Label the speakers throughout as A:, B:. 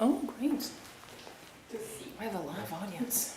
A: Oh, great. We have a live audience.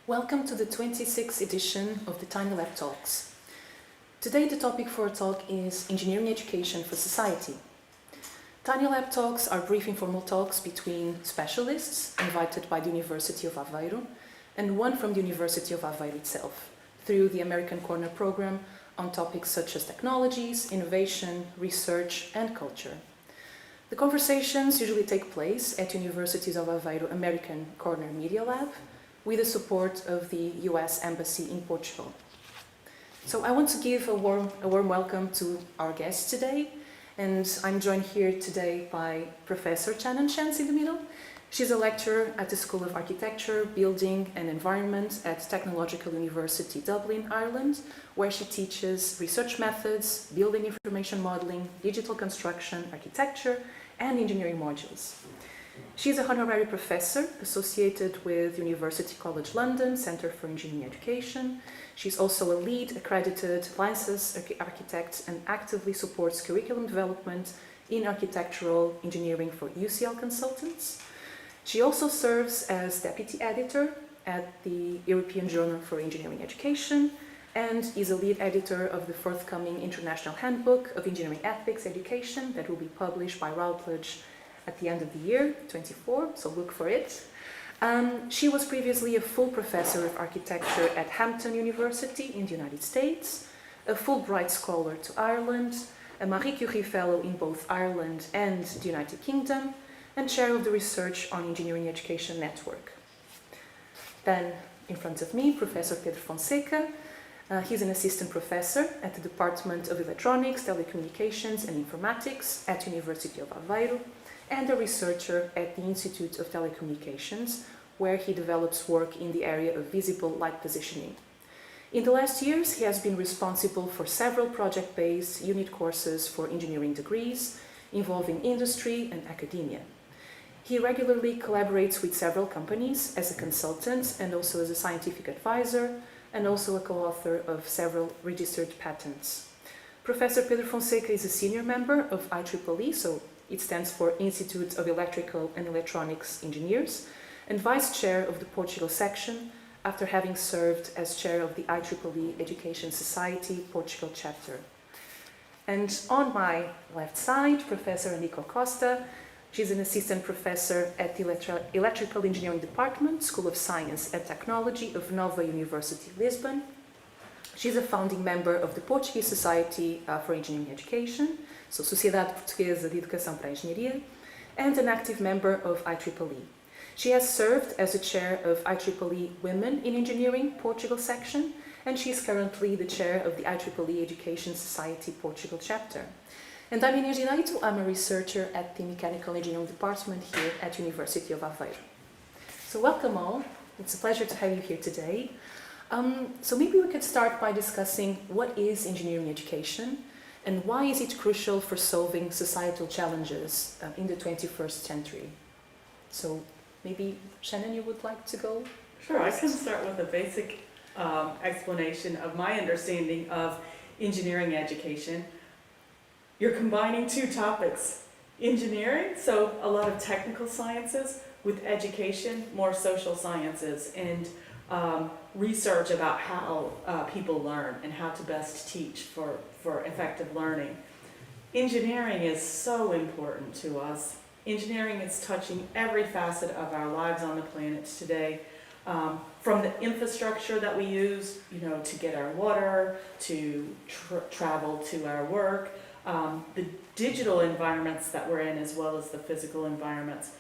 A: Welcome to the 26th edition of the Tiny Lab Talks. Today the topic for our talk is Engineering Education for Society. Tiny Lab Talks are brief informal talks between specialists invited by the University of Aveiro and one from the University of Aveiro itself through the American Corner program on topics such as technologies, innovation, research and culture. The conversations usually take place at Universities of Aveiro American Corner Media Lab with the support of the US Embassy in Portugal. So I want to give a warm welcome to our guests today, and I'm joined here today by Professor Shannon in the middle. She's a lecturer at the School of Architecture, Building and Environment at Technological University Dublin, Ireland, where she teaches research methods, building information modeling, digital construction, architecture and engineering modules. She's a honorary professor associated with University College London Centre for Engineering Education. She's also a lead accredited licensed architect and actively supports curriculum development in architectural engineering for UCL consultants. She also serves as deputy editor at the European Journal for Engineering Education and is a lead editor of the forthcoming International Handbook of Engineering Ethics Education that will be published by Routledge at the end of the year, 24, so look for it. She was previously a full professor of architecture at Hampton University in the United States, a Fulbright scholar to Ireland, a Marie Curie fellow in both Ireland and the United Kingdom, and chair of the Research on Engineering Education Network. Then, in front of me, Professor Pedro Fonseca. He's an assistant professor at the Department of Electronics, Telecommunications and Informatics at University of Aveiro, and a researcher at the Institute of Telecommunications, where he develops work in the area of visible light positioning. In the last years, he has been responsible for several project-based unit courses for engineering degrees involving industry and academia. He regularly collaborates with several companies as a consultant and also as a scientific advisor, and also a co-author of several registered patents. Professor Pedro Fonseca is a senior member of IEEE, so it stands for Institute of Electrical and Electronics Engineers, and Vice Chair of the Portugal section after having served as Chair of the IEEE Education Society Portugal chapter. And on my left side, Professor Anikó Costa. She's an assistant professor at the Electrical Engineering Department, School of Science and Technology of Nova University, Lisbon. She's a founding member of the Portuguese Society for Engineering Education, so Sociedade Portuguesa de Educação para a Engenharia, and an active member of IEEE. She has served as a chair of IEEE Women in Engineering Portugal section, and she is currently the chair of the IEEE Education Society Portugal chapter. And I'm Inês, Direito. I'm a researcher at the Mechanical Engineering Department here at University of Aveiro. So welcome all. It's a pleasure to have you here today. So maybe we could start by discussing what is engineering education and why is it crucial for solving societal challenges in the 21st century. So maybe Shannon, you would like to go?
B: Sure, I can start with a basic explanation of my understanding of engineering education. You're combining two topics, engineering, so a lot of technical sciences, with education, more social sciences, and research about how people learn and how to best teach for effective learning. engineering is so important to us. Engineering is touching every facet of our lives on the planet today. From the infrastructure that we use, to get our water, to travel to our work, the digital environments that we're in, as well as the physical environments.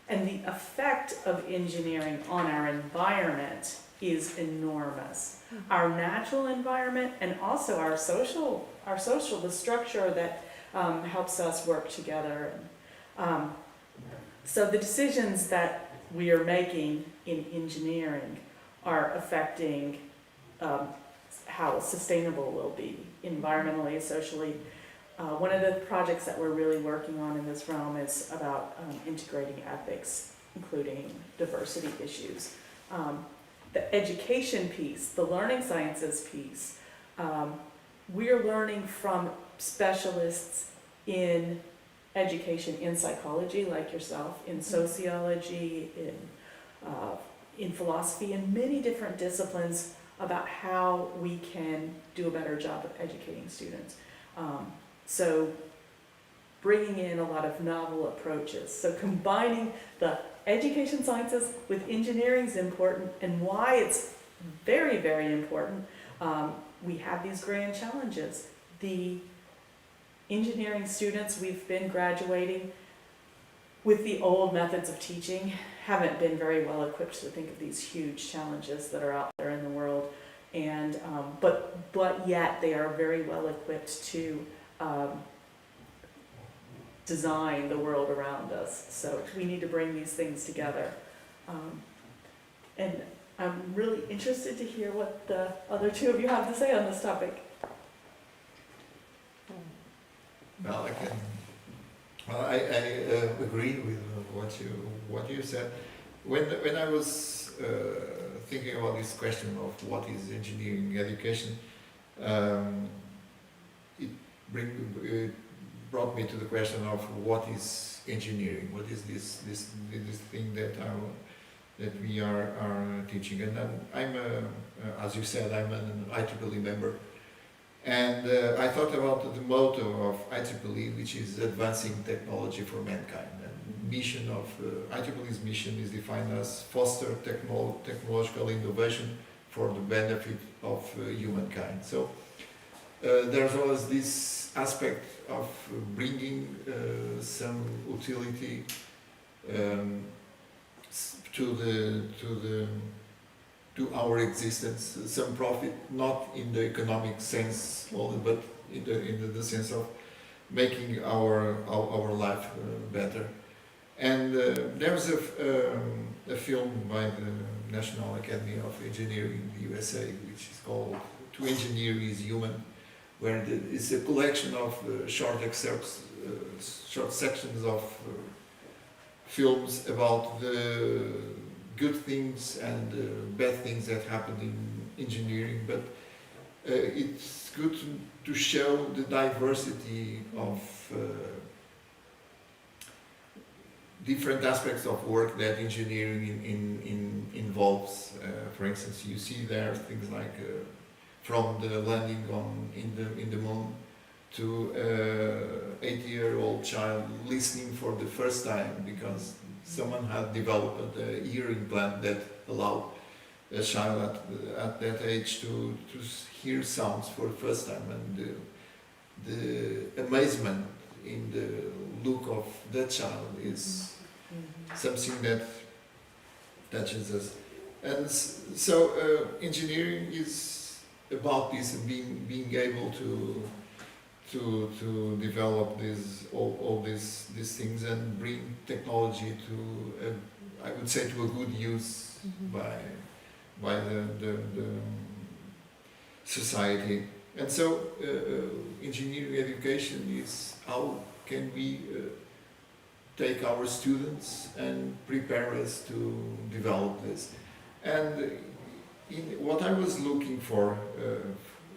B: And the effect of engineering on our environment is enormous. Our natural environment and also our social, the structure that helps us work together. So the decisions that we are making in engineering are affecting how sustainable we'll be environmentally, socially. One of the projects that we're really working on in this realm is about integrating ethics, including diversity issues. The education piece, the learning sciences piece, we're learning from specialists in education, in psychology like yourself, in sociology, in philosophy, in many different disciplines about how we can do a better job of educating students. So bringing in a lot of novel approaches. So combining the education sciences with engineering is important, and why it's very, very important. We have these grand challenges. The engineering students we've been graduating with the old methods of teaching haven't been very well equipped to think of these huge challenges that are out there in the world, and but yet they are very well equipped to design the world around us. So we need to bring these things together. And I'm really interested to hear what the other two of you have to say on this topic.
C: Well, I agree with what you said. When I was thinking about this question of what is engineering education, it brought me to the question of what is engineering. What is this thing that we are teaching? And I'm as you said, I'm an IEEE member. And I thought about the motto of IEEE, which is advancing technology for mankind. And mission of IEEE's mission is defined as foster technological innovation for the benefit of humankind. So there's always this aspect of bringing some utility to our existence, some profit, not in the economic sense only, but in the sense of making our life better. And there's a film by the National Academy of Engineering in the USA, which is called "To Engineer is Human," where it's a collection of short excerpts, short sections of films about the good things and bad things that happen in engineering, but it's good to show the diversity of different aspects of work that engineering involves. For instance, you see there things like from the landing in the moon to 8-year-old child listening for the first time because someone had developed a hearing implant that allowed a child at that age to hear sounds for the first time, and the amazement in the look of that child is something that touches us. And so engineering is about this, being able to develop all these things and bring technology to I would say to a good use by the society. And so engineering education is how can we take our students and prepare us to develop this. And what I was looking for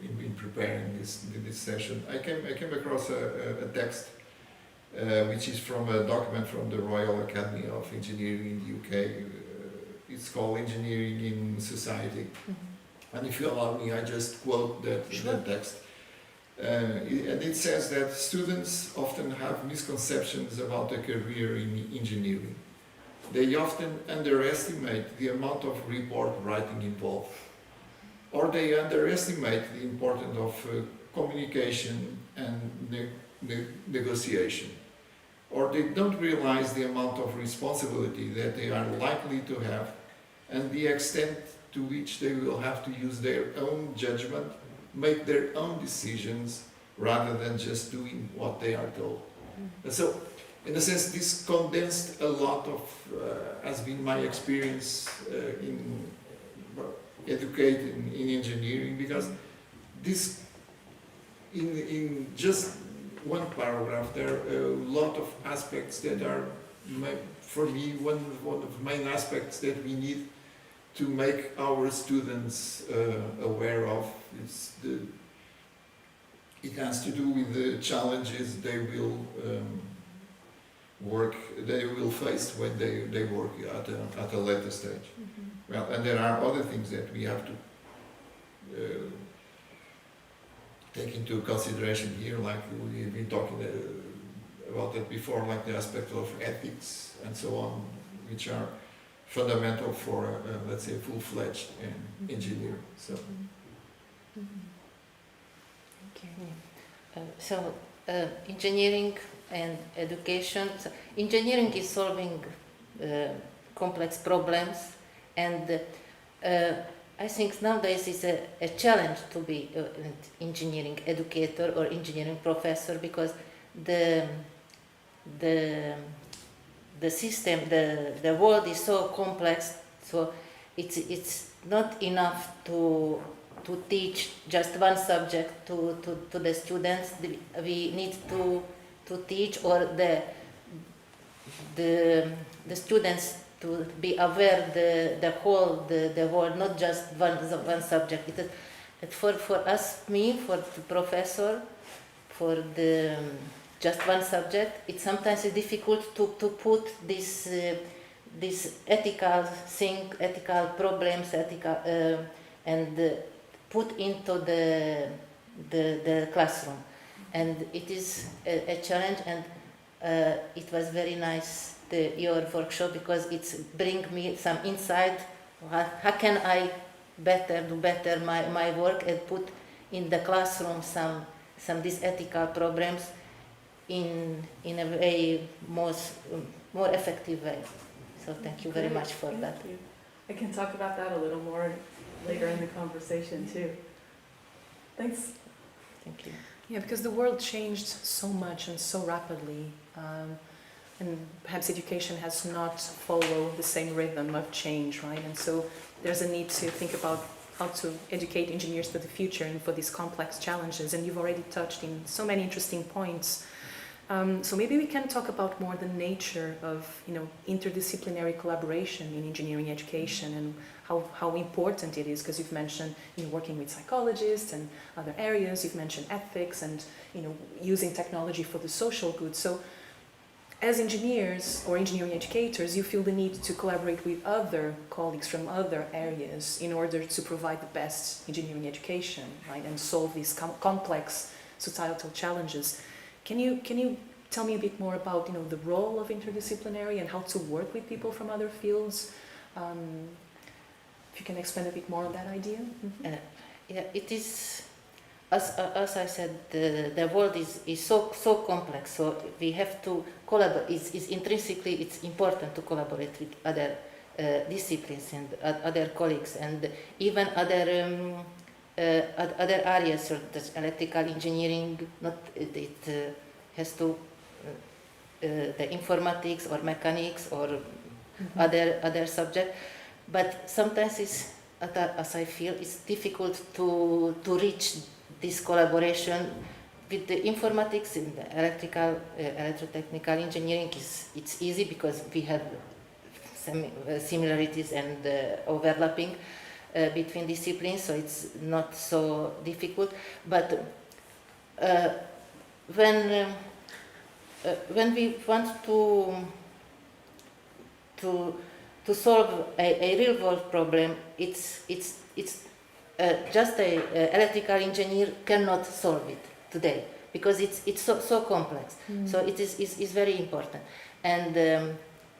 C: in preparing this session, I came across a text which is from a document from the Royal Academy of Engineering in the UK. It's called Engineering in Society. And if you allow me, I just quote that text. And it says that students often have misconceptions about a career in engineering. They often underestimate the amount of report writing involved, or they underestimate the importance of communication and negotiation, or they don't realize the amount of responsibility that they are likely to have and the extent to which they will have to use their own judgment, make their own decisions, rather than just doing what they are told. And so, in a sense, this condensed a lot of, has been my experience in educating in engineering, because this, in just one paragraph, there are a lot of aspects that are, for me, one of the main aspects that we need to make our students aware of. It has to do with the challenges they will face when they work at a later stage.
A: Mm-hmm.
C: Well, and there are other things that we have to take into consideration here, like we've been talking about that before, like the aspect of ethics and so on, which are fundamental for, let's say, a full-fledged engineer. So.
A: Okay.
D: Engineering and education. So engineering is solving complex problems, and I think nowadays is a challenge to be an engineering educator or engineering professor, because the system, the world is so complex, so it's not enough to teach just one subject to the students. We need to teach, or the students to be aware the whole the world, not just one subject. For us, for the professor, for the just one subject, it sometimes is difficult to put this ethical problems, and put into the classroom, and it is a challenge. And it was very nice, your workshop, because it's bring me some insight. How can I do better my work and put in the classroom some these ethical problems in a way more effective way. So thank you very much for that.
B: Thank you. I can talk about that a little more later in the conversation too. Thanks.
D: Thank you.
A: Yeah, because the world changed so much and so rapidly, and perhaps education has not followed the same rhythm of change, right? And so there's a need to think about how to educate engineers for the future and for these complex challenges. And you've already touched in so many interesting points. So maybe we can talk about more the nature of, interdisciplinary collaboration in engineering education, and how important it is, because you've mentioned working with psychologists and other areas. You've mentioned ethics and using technology for the social good. So as engineers or engineering educators, you feel the need to collaborate with other colleagues from other areas in order to provide the best engineering education, right, and solve these complex societal challenges. Can you tell me a bit more about the role of interdisciplinary and how to work with people from other fields? If you can expand a bit more on that idea. Mm-hmm.
D: Yeah, it is, as I said, the world is so complex. So we have to collaborate. It's intrinsically it's important to collaborate with other disciplines and other colleagues, and even other areas, or electrical engineering. It has to the informatics or mechanics or other subject. But sometimes it's, as I feel, it's difficult to reach this collaboration with the informatics and the electrotechnical engineering. It's easy because we have some similarities and overlapping between disciplines, so it's not so difficult. But when we want to solve a real world problem, it's just a electrical engineer cannot solve it. today because it's so complex. So it is very important. And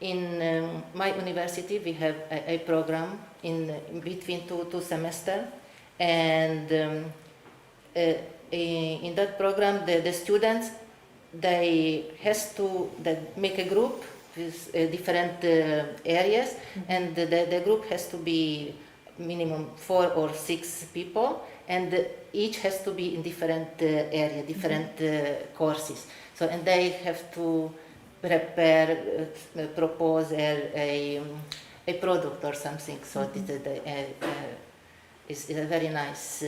D: in my university we have a program in between two semesters, and in that program the students they make a group with different areas, and the group has to be minimum 4 or 6 people, and each has to be in different area, different courses. So, and they have to prepare, propose a product or something. So it's a very nice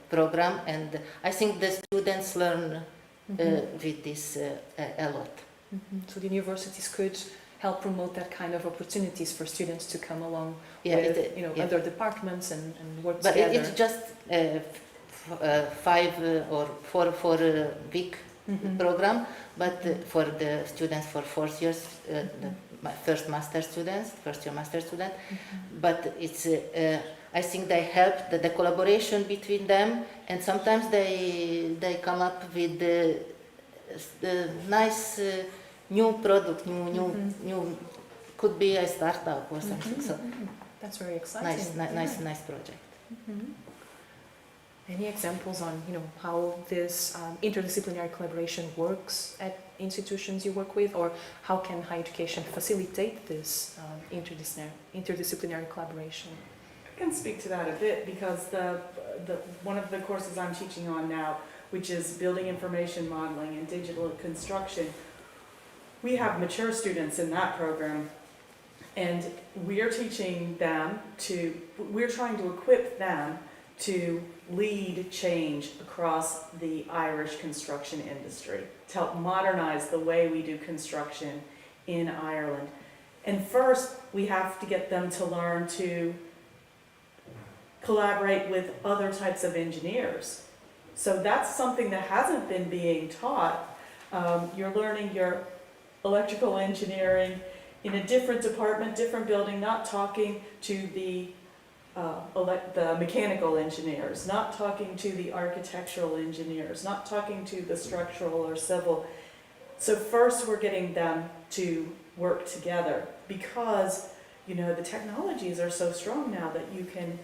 D: program, and I think the students learn with this a lot.
A: So the universities could help promote that kind of opportunities for students to come along
D: Yeah,
A: with
D: yeah.
A: other departments and work
D: But
A: together.
D: it's just 5 or 4 week program, but for the students for 4 years, my first master students, first year master student, but it's I think they help the collaboration between them, and sometimes they come up with the nice new product, new could be a startup or something. So
A: That's very exciting.
D: nice project.
A: Any examples on how this interdisciplinary collaboration works at institutions you work with, or how can higher education facilitate this interdisciplinary collaboration?
B: I can speak to that a bit because one of the courses I'm teaching on now, which is building information modeling and digital construction, we have mature students in that program, and we're trying to equip them to lead change across the Irish construction industry, to help modernize the way we do construction in Ireland. And first, we have to get them to learn to collaborate with other types of engineers. So that's something that hasn't been being taught. You're learning your electrical engineering in a different department, different building, not talking to the mechanical engineers, not talking to the architectural engineers, not talking to the structural or civil. So first we're getting them to work together because, the technologies are so strong now that you can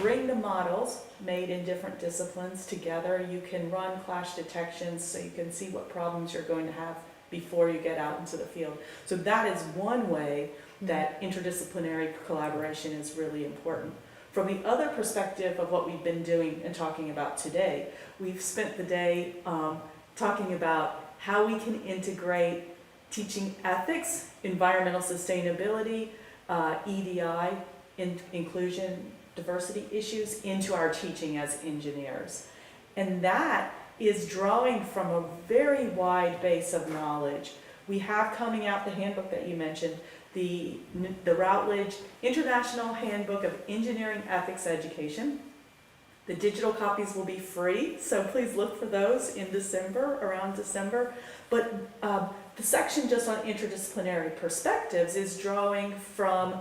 B: bring the models made in different disciplines together. You can run clash detections so you can see what problems you're going to have before you get out into the field. So that is one way that interdisciplinary collaboration is really important. From the other perspective of what we've been doing and talking about today, we've spent the day talking about how we can integrate teaching ethics, environmental sustainability, EDI, inclusion, diversity issues into our teaching as engineers. And that is drawing from a very wide base of knowledge. We have coming out the handbook that you mentioned, the Routledge International Handbook of Engineering Ethics Education. The digital copies will be free, so please look for those in December, around December. But the section just on interdisciplinary perspectives is drawing from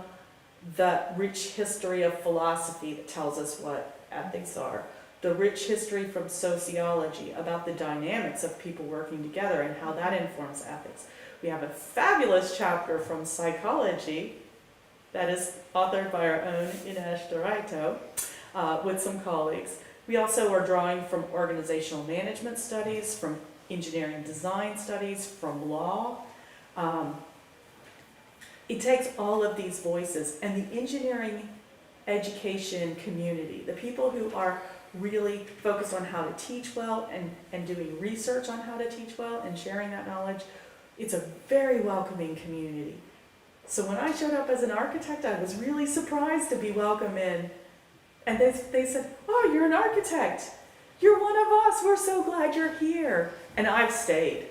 B: the rich history of philosophy that tells us what ethics are. The rich history from sociology about the dynamics of people working together and how that informs ethics. We have a fabulous chapter from psychology that is authored by our own Inês Direito with some colleagues. We also are drawing from organizational management studies, from engineering design studies, from law. It takes all of these voices, and the engineering education community, the people who are really focused on how to teach well and doing research on how to teach well and sharing that knowledge, it's a very welcoming community. So when I showed up as an architect, I was really surprised to be welcomed in. And they said, "Oh, you're an architect. You're one of us. We're so glad you're here." And I've stayed.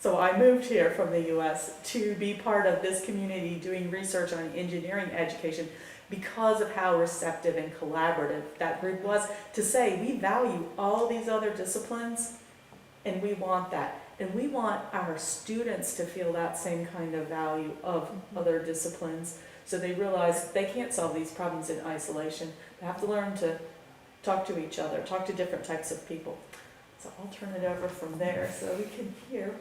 B: So I moved here from the US to be part of this community doing research on engineering education because of how receptive and collaborative that group was to say, we value all these other disciplines and we want that. And we want our students to feel that same kind of value of other disciplines, so they realize they can't solve these problems in isolation. They have to learn to talk to each other, talk to different types of people. So I'll turn it over from there so we can hear.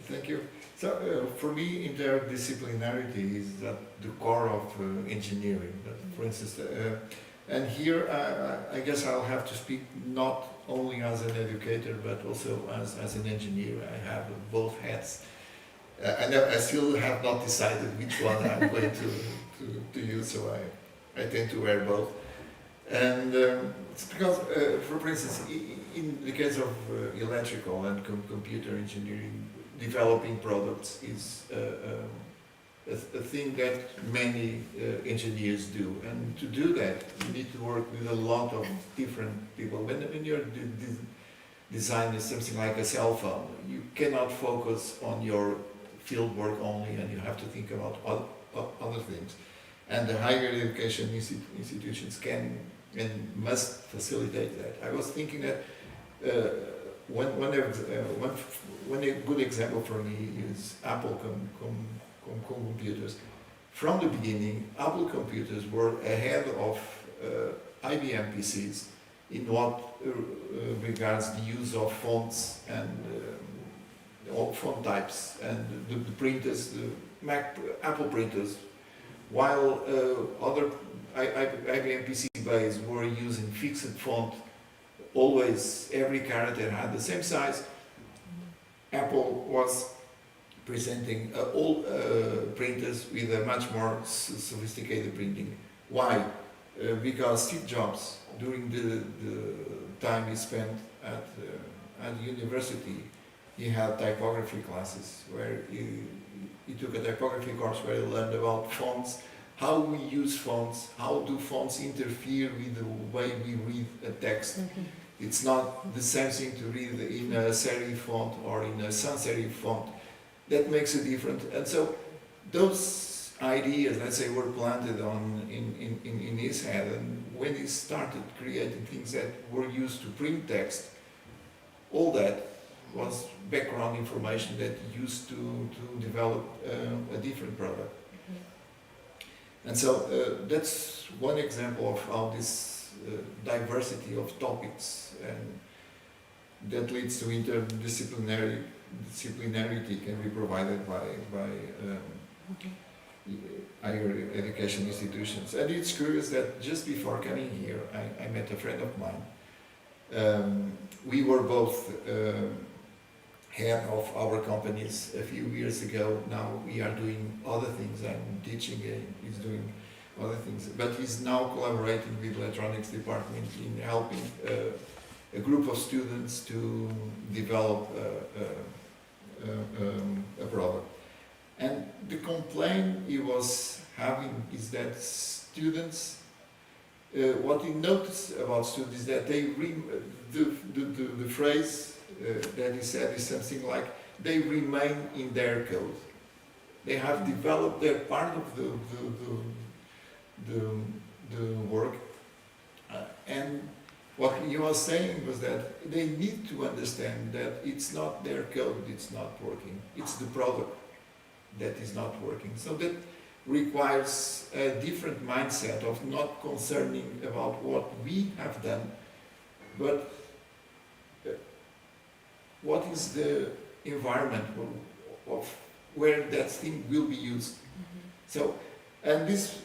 C: Thank you. So for me, interdisciplinarity is at the core of engineering. But for instance, and here I guess I'll have to speak not only as an educator but also as an engineer. I have both hats. I still have not decided which one I'm going to use, so I tend to wear both. And it's because, for instance, in the case of electrical and computer engineering, developing products is a thing that many engineers do. And to do that, you need to work with a lot of different people. When you're designing something like a cell phone, you cannot focus on your field work only, and you have to think about other things. And the higher education institutions can and must facilitate that. I was thinking that one good example for me is Apple computers. From the beginning, Apple computers were ahead of IBM PCs in what regards the use of fonts and all font types and the printers, the Apple printers, while other IBM PC bays were using fixed font. Always every character had the same size. Apple was presenting all printers with a much more sophisticated printing. Why? Because Steve Jobs, during the time he spent at university, he had typography classes where he took a typography course where he learned about fonts, how we use fonts, how do fonts interfere with the way we read a text. It's not the same thing to read in a serif font or in a sans serif font. That makes a difference. And so those ideas, let's say, were planted in his head, and when he started creating things that were used to print text, all that was background information that used to develop a different product. And so that's one example of how this diversity of topics and that leads to interdisciplinarity can be provided by higher education institutions. And it's curious that just before coming here, I met a friend of mine. We were both head of our companies a few years ago. Now we are doing other things. I'm teaching, he's doing other things. But he's now collaborating with the electronics department in helping a group of students to develop a product. And the complaint he was having is that students, what he noticed about students is that they the phrase that he said is something like, they remain in their code. They have developed their part of the work, and what he was saying was that they need to understand that it's not their code it's not working, it's the product that is not working. So that requires a different mindset of not concerning about what we have done, but what is the environment of where that thing will be used. So, and this,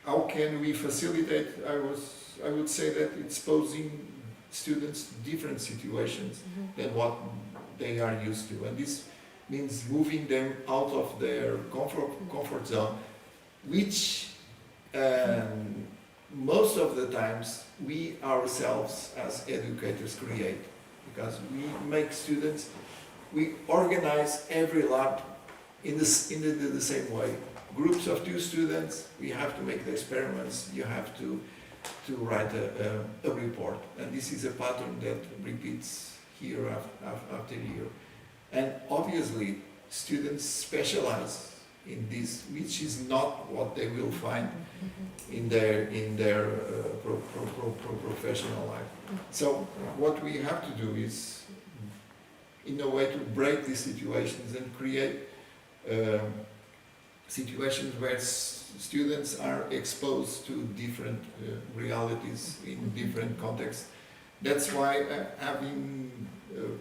C: how can we facilitate? I would say that it's posing students different situations than what they are used to, and this means moving them out of their comfort zone, which most of the times we ourselves as educators create, because we make students, we organize every lab in the same way. Groups of 2 students, we have to make the experiments, you have to write a report, and this is a pattern that repeats year after year. And obviously, students specialize in this, which is not what they will find in their professional life. So what we have to do is, in a way, to break these situations and create situations where students are exposed to different realities in different contexts, That's why having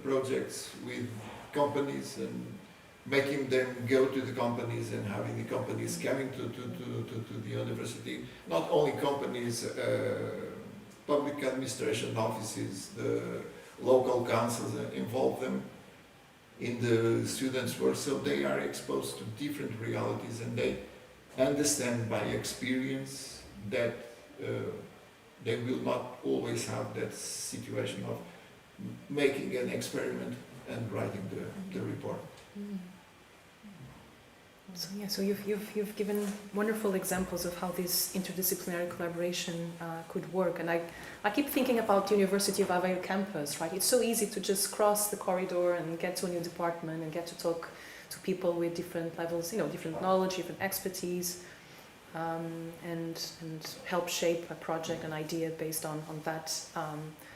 C: projects with companies and making them go to the companies and having the companies coming to the university, not only companies, public administration offices, the local councils, involve them in the students' work, so they are exposed to different realities and they understand by experience that they will not always have that situation of making an experiment and writing the report.
A: So yeah, so you've given wonderful examples of how this interdisciplinary collaboration could work, and I keep thinking about the University of Aveiro campus, right? It's so easy to just cross the corridor and get to a new department and get to talk to people with different levels, different knowledge, different expertise, and help shape a project, an idea based on that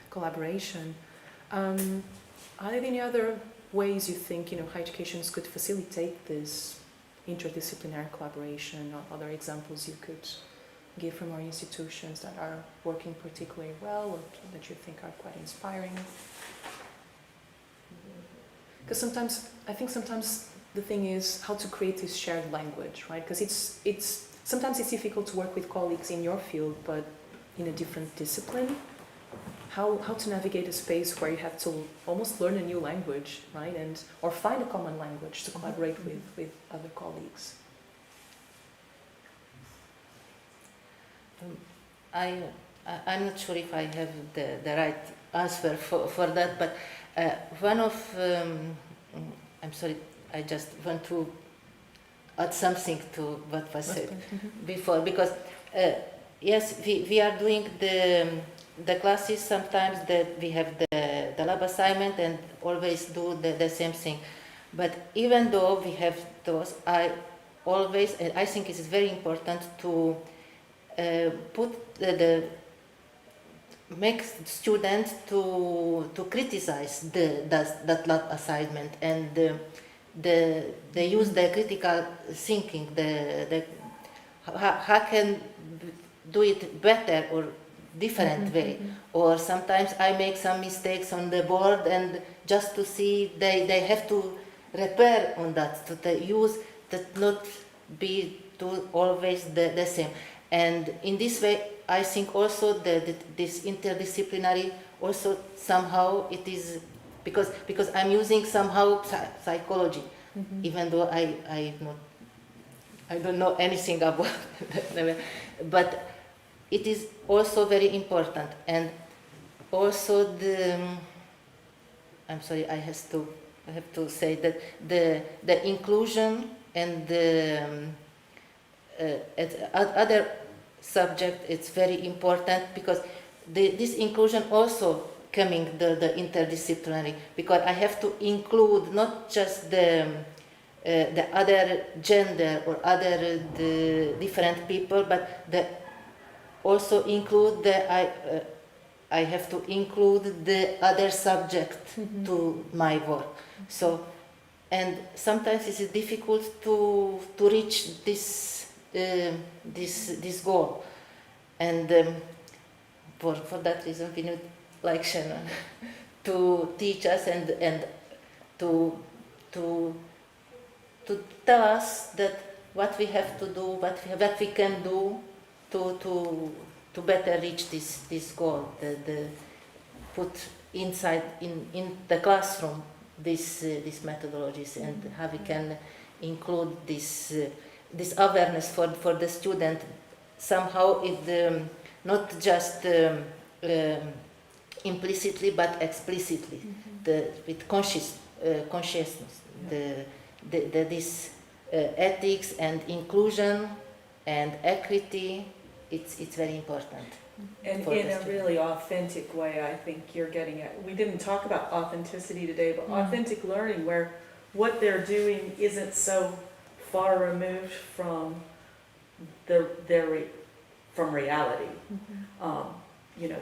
A: collaboration. Are there any other ways you think higher educations could facilitate this interdisciplinary collaboration, or other examples you could give from our institutions that are working particularly well or that you think are quite inspiring? Because I think sometimes the thing is how to create this shared language, right? Because sometimes it's difficult to work with colleagues in your field, but in a different discipline. How to navigate a space where you have to almost learn a new language, right? Or find a common language to collaborate with other colleagues.
D: I'm not sure if I have the right answer for that, but one of I'm sorry, I just want to add something to what was said before, because yes, we are doing the classes sometimes that we have the lab assignment and always do the same thing. But even though we have those, I think it is very important to make students to criticize that lab assignment, and they use the critical thinking, how can do it better or different way, or sometimes I make some mistakes on the board, and just to see they have to repair on that, to use that not be always the same. And in this way, I think also that this interdisciplinary also somehow it is because I'm using somehow psychology, even though I don't know anything about that, but it is also very important. And also I'm sorry, I have to say that the inclusion and the other subject, it's very important, because this inclusion also coming the interdisciplinary, because I have to include not just the other gender or other the different people, but also include I have to include the other subject to my work. So, and sometimes it's difficult to reach this goal, and for that reason we need like Shannon to teach us and to tell us that what we have to do, what we can do to better reach this goal, the put inside in the classroom these methodologies, and how we can include this awareness for the student somehow, not just implicitly but explicitly, with consciousness, this ethics and inclusion and equity. It's very important.
B: And in a really authentic way, I think you're getting at. We didn't talk about authenticity today, but authentic learning, where what they're doing isn't so far removed from from reality.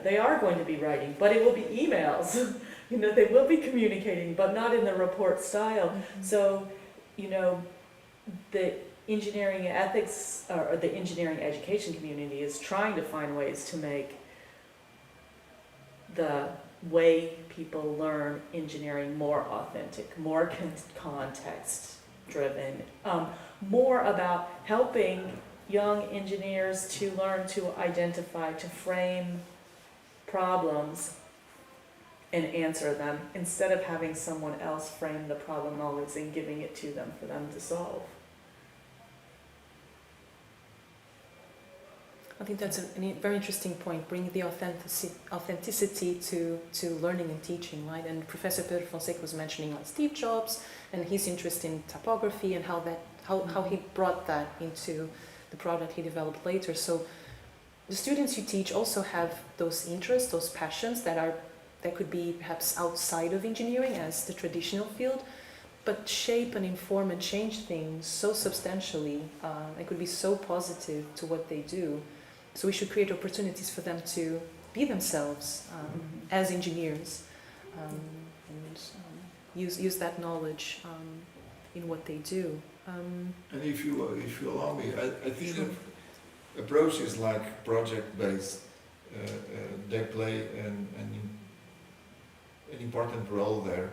B: They are going to be writing, but it will be emails. They will be communicating, but not in the report style. So, the engineering ethics or the engineering education community is trying to find ways to make way people learn engineering more authentic, more context driven, more about helping young engineers to learn to identify, to frame problems and answer them instead of having someone else frame the problem always and giving it to them for them to solve.
A: I think that's a very interesting point, bringing the authenticity to learning and teaching, right? And Professor Pedro Fonseca was mentioning like Steve Jobs and his interest in typography and how he brought that into the product he developed later. So the students you teach also have those interests, those passions that could be perhaps outside of engineering as the traditional field, but shape and inform and change things so substantially. It could be so positive to what they do. So we should create opportunities for them to be themselves as engineers and use that knowledge in what they do.
C: And if you allow me, I think that approaches like project-based, they play an important role there,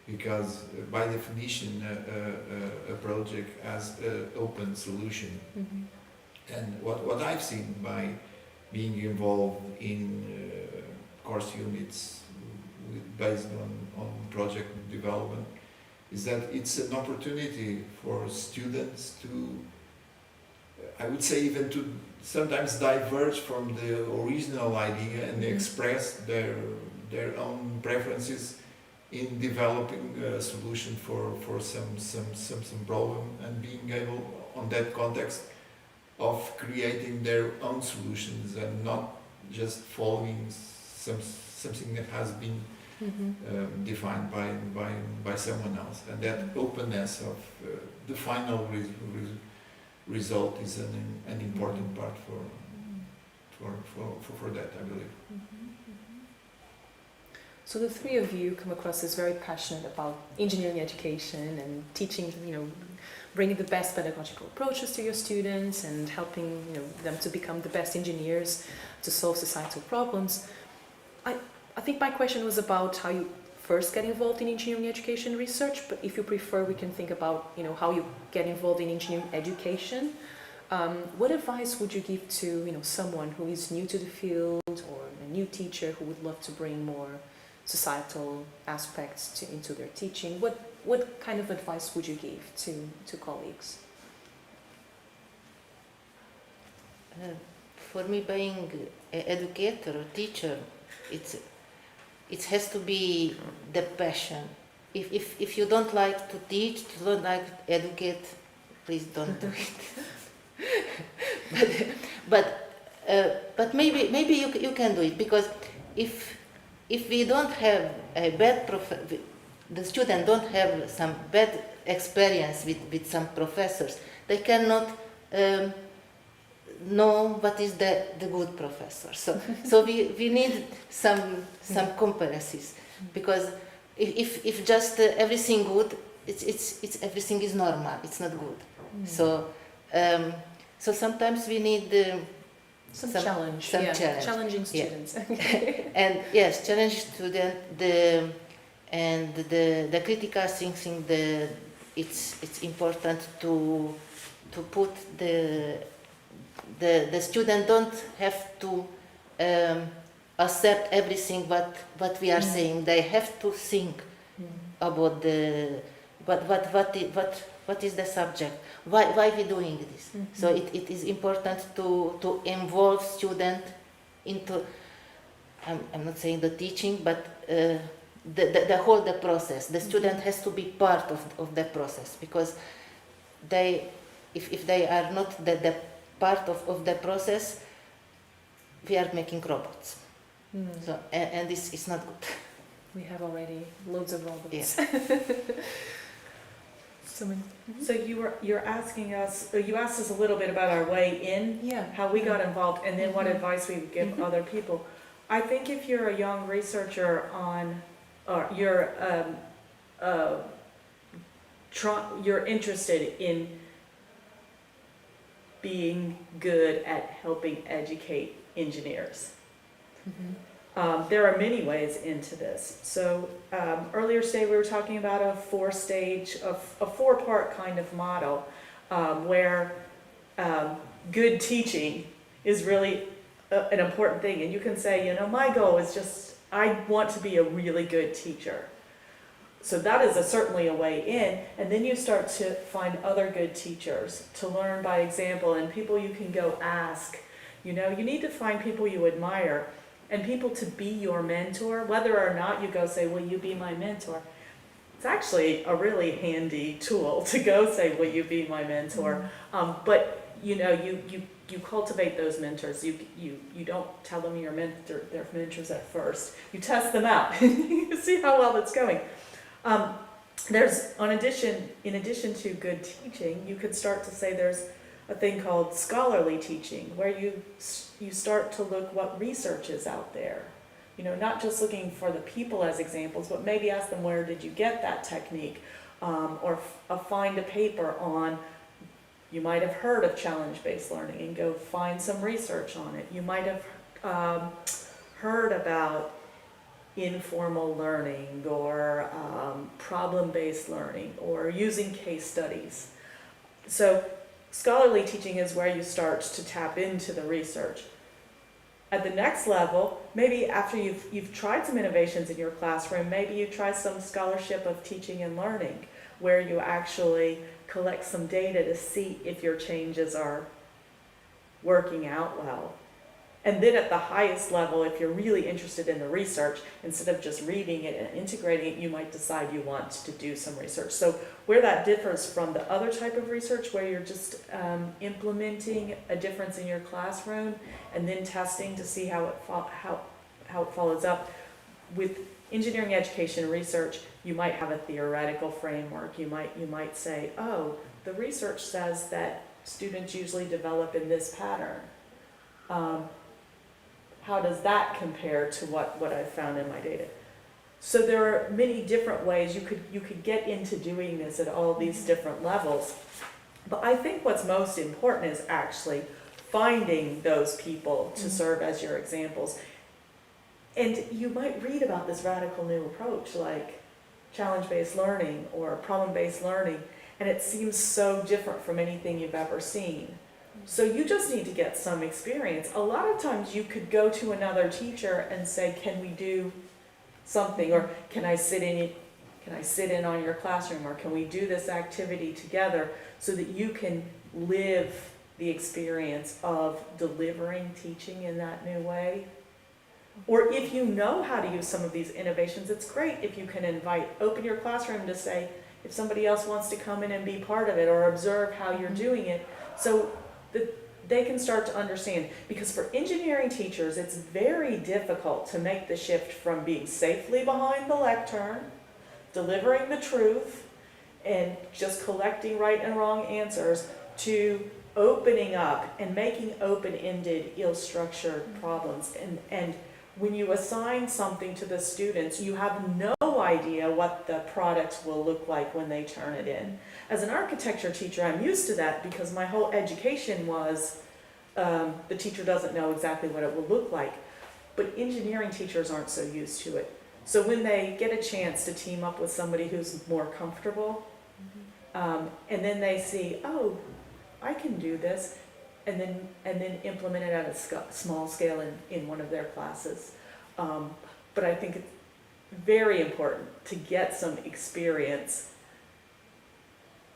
C: because by definition a project has an open solution.
A: Mm-hmm.
C: And what I've seen by being involved in course units based on project development is that it's an opportunity for students to, I would say, even to sometimes diverge from the original idea and express their own preferences in developing a solution for some problem, and being able on that context of creating their own solutions and not just following something that has been defined by someone else. And that openness of the final result is an important part for that, I believe.
A: So the three of you come across as very passionate about engineering education and teaching, bringing the best pedagogical approaches to your students and helping them to become the best engineers to solve societal problems. I think my question was about how you first get involved in engineering education research, but if you prefer, we can think about how you get involved in engineering education. What advice would you give to someone who is new to the field, or a new teacher who would love to bring more societal aspects into their teaching? What kind of advice would you give to colleagues?
D: For me, being an educator or teacher, it has to be the passion. If you don't like to teach, don't like to educate, please don't do it. But maybe you can do it, because if we don't have a bad the student don't have some bad experience with some professors, they cannot know what is the good professor. So we need some comparisons, because if just everything good, it's everything is normal, it's not good. So sometimes we need
A: some challenge. Challenging students.
D: And yes, challenge student, the critical thinking, it's important to put the student don't have to accept everything what we are saying. They have to think about what is the subject, why we doing this. So it is important to involve student into, I'm not saying the teaching, but the whole process. The student has to be part of the process, because if they are not the part of the process, we are making robots. So and this is not good.
A: We have already loads of robots.
D: Yeah.
B: So you're asking us, or you asked us a little bit about our way in, how we got involved, and then what advice we would give other people. I think if you're a young researcher or you're interested in being good at helping educate engineers, There are many ways into this. So earlier today we were talking about a four-part kind of model where good teaching is really an important thing. And you can say, you know, my goal is just, I want to be a really good teacher. So that is certainly a way in. And then you start to find other good teachers, to learn by example, and people you can go ask. You know, you need to find people you admire and people to be your mentor, whether or not you go say, will you be my mentor? It's actually a really handy tool to go say, will you be my mentor? But you know, you cultivate those mentors. You don't tell them they're mentors at first. You test them out. You see how well it's going. In addition to good teaching, you could start to say there's a thing called scholarly teaching, where you start to look what research is out there. You know, not just looking for the people as examples, but maybe ask them, where did you get that technique? Or find a paper on, you might have heard of challenge-based learning and go find some research on it. You might have heard about informal learning or problem-based learning or using case studies. So scholarly teaching is where you start to tap into the research. At the next level, maybe after you've tried some innovations in your classroom, maybe you try some scholarship of teaching and learning, where you actually collect some data to see if your changes are working out well. And then at the highest level, if you're really interested in the research, instead of just reading it and integrating it, you might decide you want to do some research. So where that differs from the other type of research, where you're just implementing a difference in your classroom and then testing to see how it follows up, with engineering education research, you might have a theoretical framework. You might say, oh, the research says that students usually develop in this pattern. How does that compare to what I've found in my data? So there are many different ways you could get into doing this at all these different levels. But I think what's most important is actually finding those people to serve as your examples. And you might read about this radical new approach like challenge-based learning or problem-based learning, and it seems so different from anything you've ever seen. So you just need to get some experience. A lot of times you could go to another teacher and say, can we do something, or can I sit in on your classroom, or can we do this activity together, so that you can live the experience of delivering teaching in that new way. Or if you know how to use some of these innovations, it's great if you can open your classroom to say, if somebody else wants to come in and be part of it or observe how you're doing it, so that they can start to understand. Because for engineering teachers, it's very difficult to make the shift from being safely behind the lectern, delivering the truth, and just collecting right and wrong answers, to opening up and making open-ended, ill-structured problems. And when you assign something to the students, you have no idea what the product will look like when they turn it in. As an architecture teacher, I'm used to that because my whole education was the teacher doesn't know exactly what it will look like. But engineering teachers aren't so used to it. So when they get a chance to team up with somebody who's more comfortable, and then they see, oh, I can do this, and then implement it at a small scale in one of their classes. But I think it's very important to get some experience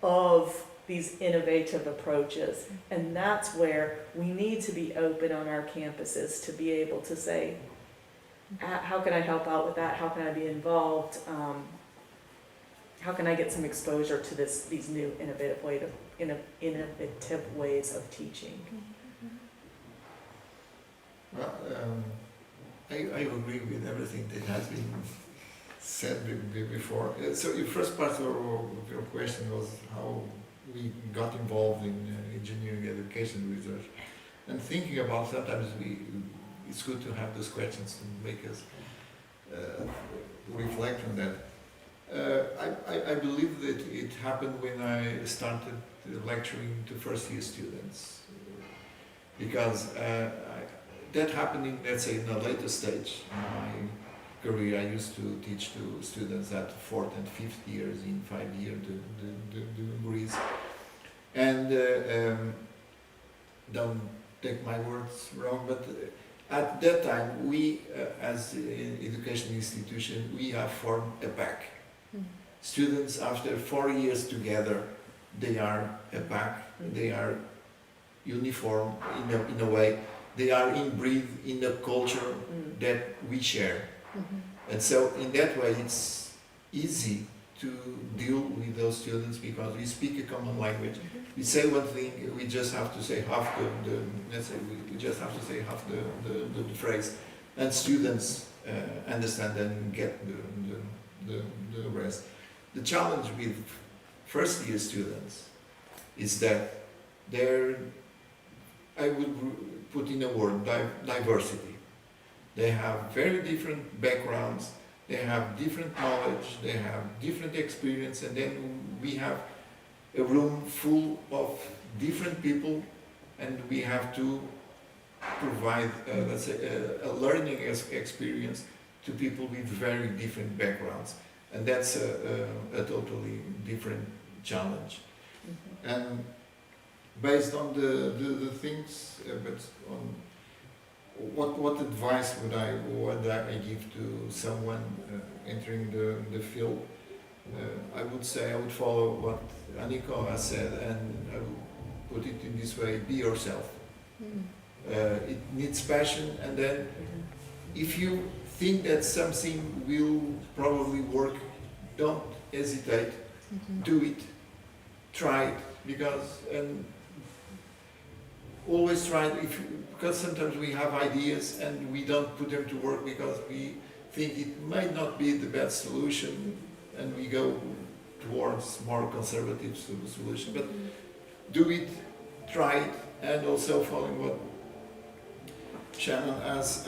B: of these innovative approaches, and that's where we need to be open on our campuses to be able to say, how can I help out with that? How can I be involved? How can I get some exposure to these new innovative ways of teaching?
C: Well, I agree with everything that has been said before. So your first part of your question was how we got involved in engineering education research. And thinking about, sometimes it's good to have those questions to make us reflect on that. I believe that it happened when I started lecturing to first year students, because that happening, let's say, in a later stage in my career. I used to teach to students at 4th and 5th years in 5-year degrees. And don't take my words wrong, but at that time, we, as an education institution, we have formed a pack. Students, after 4 years together, they are a pack, they are uniform in a way, they are inbred in a culture that we share. And so in that way, it's easy to deal with those students because we speak a common language. We say one thing, we just have to say half let's say we just have to say half the phrase, and students understand and get the rest. The challenge with first year students is that they're, I would put in a word, diversity. They have very different backgrounds, they have different knowledge, they have different experience, and then we have a room full of different people, and we have to provide, let's say, a learning experience to people with very different backgrounds. And that's a totally different challenge. And based on the things, but on what advice would I give to someone entering the field? I would say I would follow what Anikó has said, and I would put it in this way: be yourself. It needs passion, and then if you think that something will probably work, don't hesitate, do it, try it, because always try it, because sometimes we have ideas and we don't put them to work because we think it might not be the best solution, and we go towards more conservative solution. But do it, try it, and also following what Shannon has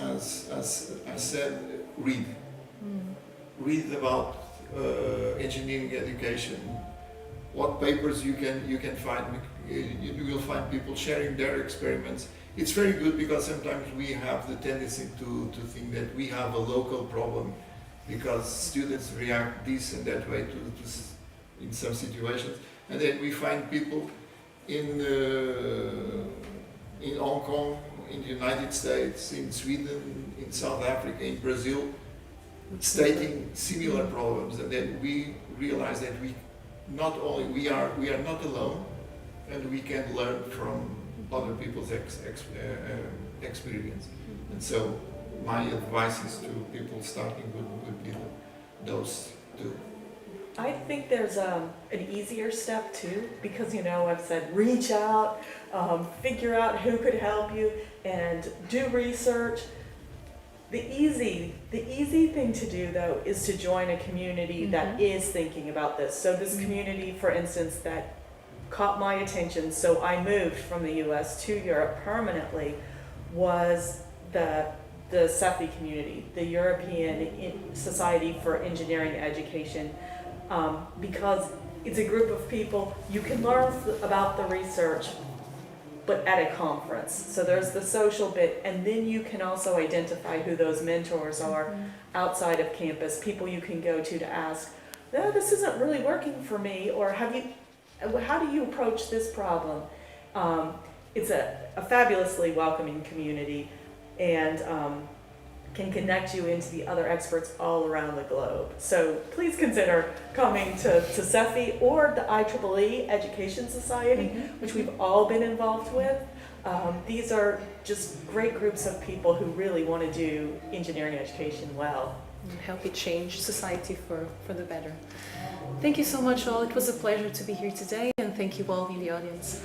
C: said, read. Read about engineering education, what papers you can find. You will find people sharing their experiments. It's very good because sometimes we have the tendency to think that we have a local problem because students react this and that way in some situations, and then we find people in Hong Kong, in the United States, in Sweden, in South Africa, in Brazil, stating similar problems, and then we realize that we are not alone, and we can learn from other people's experience. And so my advice is to people starting would be those two.
B: I think there's an easier step too, because I've said reach out, figure out who could help you, and do research. The easy thing to do though is to join a community that is thinking about this. So this community, for instance, that caught my attention, so I moved from the US to Europe permanently, was the CEFI community, the European Society for Engineering Education, because it's a group of people, you can learn about the research, but at a conference. So there's the social bit, and then you can also identify who those mentors are outside of campus, people you can go to ask, no, this isn't really working for me, or how do you approach this problem? It's a fabulously welcoming community, and can connect you into the other experts all around the globe. So please consider coming to CEFI or the IEEE Education Society, which we've all been involved with. These are just great groups of people who really want to do engineering education well.
A: And help it change society for the better. Thank you so much all. It was a pleasure to be here today, and thank you all in the audience.